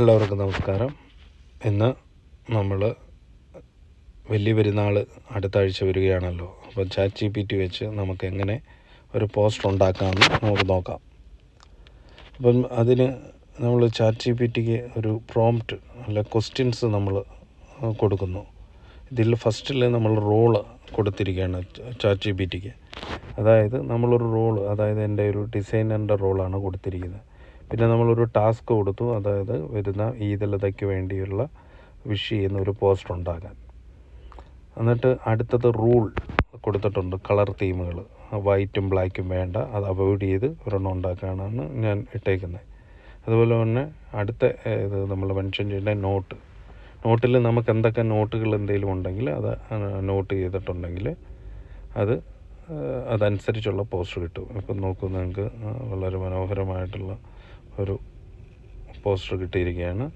എല്ലാവർക്കും നമസ്കാരം. ഇന്ന് നമ്മൾ വലിയ പെരുന്നാൾ അടുത്ത ആഴ്ച വരികയാണല്ലോ. അപ്പോൾ ChatGPT വെച്ച് നമുക്ക് എങ്ങനെ ഒരു പോസ്റ്റർ ഉണ്ടാക്കാമെന്ന് നമുക്ക് നോക്കാം. അപ്പം അതിന് നമ്മൾ ChatGPTക്ക് ഒരു പ്രോംപ്റ്റ് അല്ല ക്വസ്റ്റ്യൻസ് നമ്മൾ കൊടുക്കുന്നു. ഇതിൽ ഫസ്റ്റിൽ നമ്മൾ റോള് കൊടുത്തിരിക്കുകയാണ് ChatGPTക്ക്. അതായത് നമ്മളൊരു റോള്, അതായത് എൻ്റെ ഒരു ഡിസൈനറിൻ്റെ റോളാണ് കൊടുത്തിരിക്കുന്നത്. പിന്നെ നമ്മളൊരു ടാസ്ക് കൊടുത്തു, അതായത് വരുന്ന ഈദലതയ്ക്ക് വേണ്ടിയുള്ള വിഷ് ചെയ്യുന്ന ഒരു പോസ്റ്റർ ഉണ്ടാക്കാൻ. എന്നിട്ട് അടുത്തത് റൂൾ കൊടുത്തിട്ടുണ്ട്, കളർ തീമുകൾ വൈറ്റും ബ്ലാക്കും വേണ്ട, അത് അവോയ്ഡ് ചെയ്ത് ഒരെണ്ണം ഉണ്ടാക്കാനാണ് ഞാൻ ഇട്ടേക്കുന്നത്. അതുപോലെ തന്നെ അടുത്ത ഇത് നമ്മൾ മെൻഷൻ ചെയ്യേണ്ട നോട്ടിൽ നമുക്ക് എന്തൊക്കെ നോട്ടുകൾ എന്തെങ്കിലും ഉണ്ടെങ്കിൽ അത് നോട്ട് ചെയ്തിട്ടുണ്ടെങ്കിൽ അതനുസരിച്ചുള്ള പോസ്റ്റർ കിട്ടും. ഇപ്പം നോക്കൂ, നിങ്ങൾക്ക് വളരെ മനോഹരമായിട്ടുള്ള ഒരു പോസ്റ്റർ കിട്ടിയിരിക്കുകയാണ്.